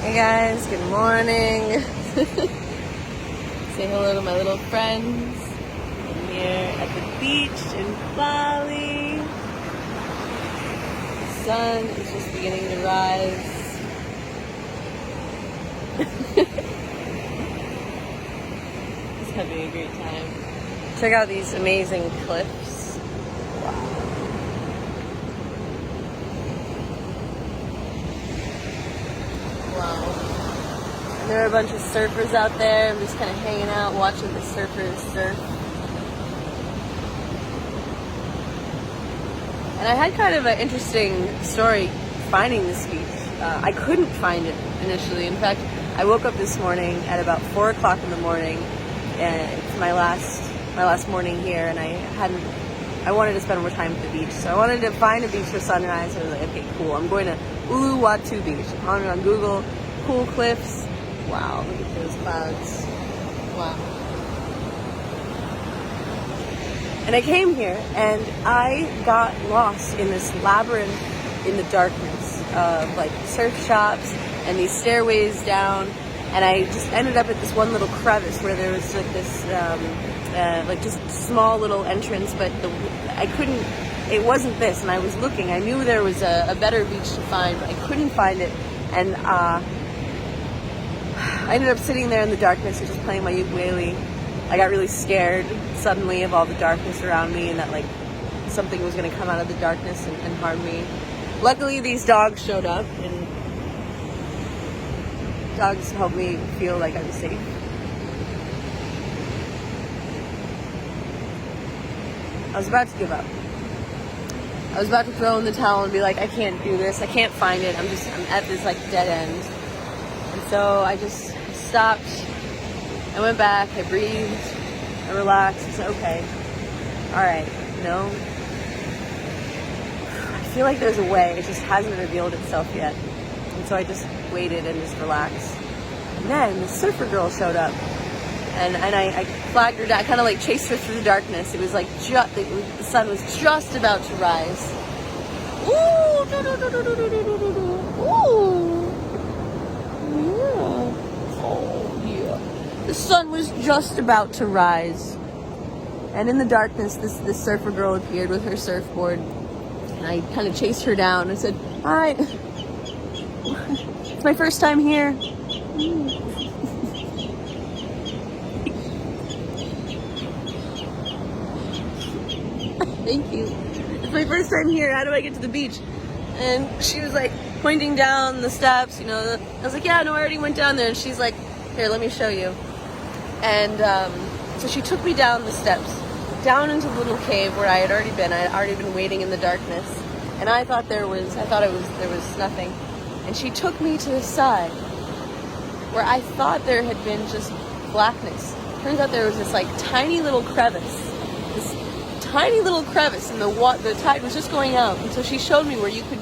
Hey guys, good morning. Say hello to my little friends. I'm here at the beach in Bali. The sun is just beginning to rise. Just having a great time. Check out these amazing cliffs. Wow. And there are a bunch of surfers out there. I'm just kind of hanging out, watching the surfers surf. And I had kind of an interesting story finding this beach. I couldn't find it initially. In fact, I woke up this morning at about 4 o'clock in the morning, and it's my last morning here, and I wanted to spend more time at the beach. So I wanted to find a beach for sunrise. So I was like, okay, cool. I'm going to Uluwatu Beach. I found it on Google. Cool cliffs. Wow, look at those clouds. Wow. And I came here and I got lost in this labyrinth in the darkness of like surf shops and these stairways down. And I just ended up at this one little crevice where there was like this, like just small little entrance, but it wasn't this. And I was looking, I knew there was a better beach to find, but I couldn't find it. And I ended up sitting there in the darkness and just playing my ukulele. I got really scared suddenly of all the darkness around me and that like something was going to come out of the darkness and harm me. Luckily, these dogs showed up and dogs helped me feel like I was safe. I was about to give up. I was about to throw in the towel and be like, I can't do this. I can't find it. I'm at this like dead end. And so I just stopped. I went back. I breathed. I relaxed. I said, okay. All right. No. I feel like there's a way. It just hasn't revealed itself yet. And so I just waited and just relaxed. And then the surfer girl showed up. And I flagged her down. I kind of like chased her through the darkness. It was like the sun was just about to rise. Ooh! Ooh! Yeah. Oh, yeah. The sun was just about to rise. And in the darkness, this surfer girl appeared with her surfboard. And I kind of chased her down and said, hi. It's my first time here. Thank you. It's my first time here. How do I get to the beach? And she was like pointing down the steps, you know. I was like, yeah, no, I already went down there. And she's like, here, let me show you. And so she took me down the steps, down into the little cave where I had already been. I had already been waiting in the darkness. And I thought there was nothing. And she took me to the side where I thought there had been just blackness. Turns out there was this like tiny little crevice. And the tide was just going out, and so she showed me where you could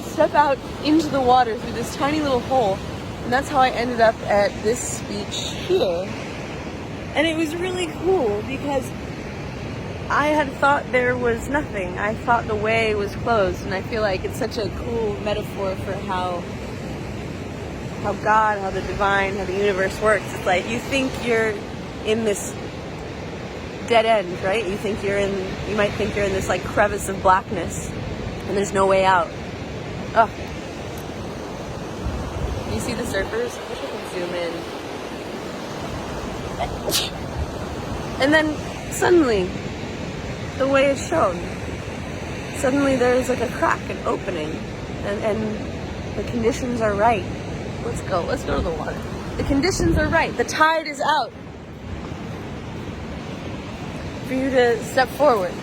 step out into the water through this tiny little hole, and that's how I ended up at this beach here. And it was really cool because I had thought there was nothing. I thought the way was closed, and I feel like it's such a cool metaphor for how God, how the divine, how the universe works. It's like you think you're in this dead end, right? You might think you're in this like crevice of blackness and there's no way out. Oh. You see the surfers? I wish I could zoom in. And then suddenly the way is shown. Suddenly there's like a crack, an opening, and the conditions are right. Let's go to the water. The conditions are right. The tide is out for you to step forward.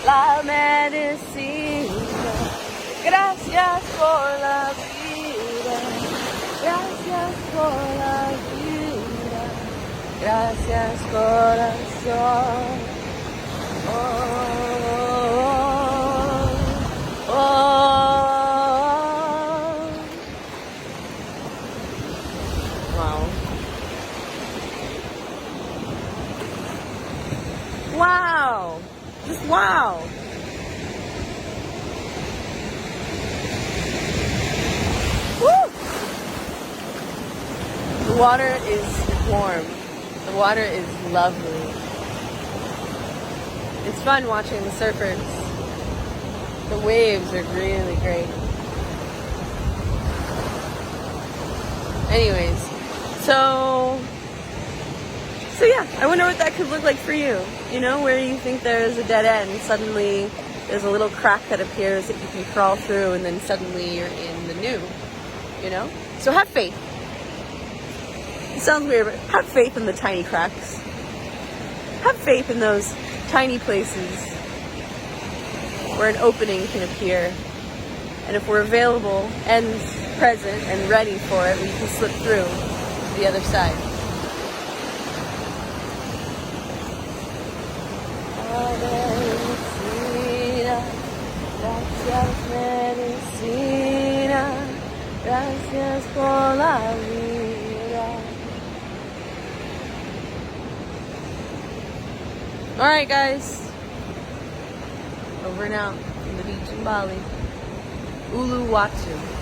La medicina, gracias por la vida, gracias por la vida, gracias corazón. Oh, oh, oh. Wow. Just wow. water is warm. The water is lovely. It's fun watching the surfers. The waves are really great. Anyways, so yeah, I wonder what that could look like for you. You know, where you think there's a dead end, suddenly there's a little crack that appears that you can crawl through, and then suddenly you're in the new, you know? So have faith. It sounds weird, but have faith in the tiny cracks. Have faith in those tiny places where an opening can appear. And if we're available and present and ready for it, we can slip through to the other side. Gracias, medicina, gracias por la vida. Alright guys, over and out from the beach in Bali. Uluwatu.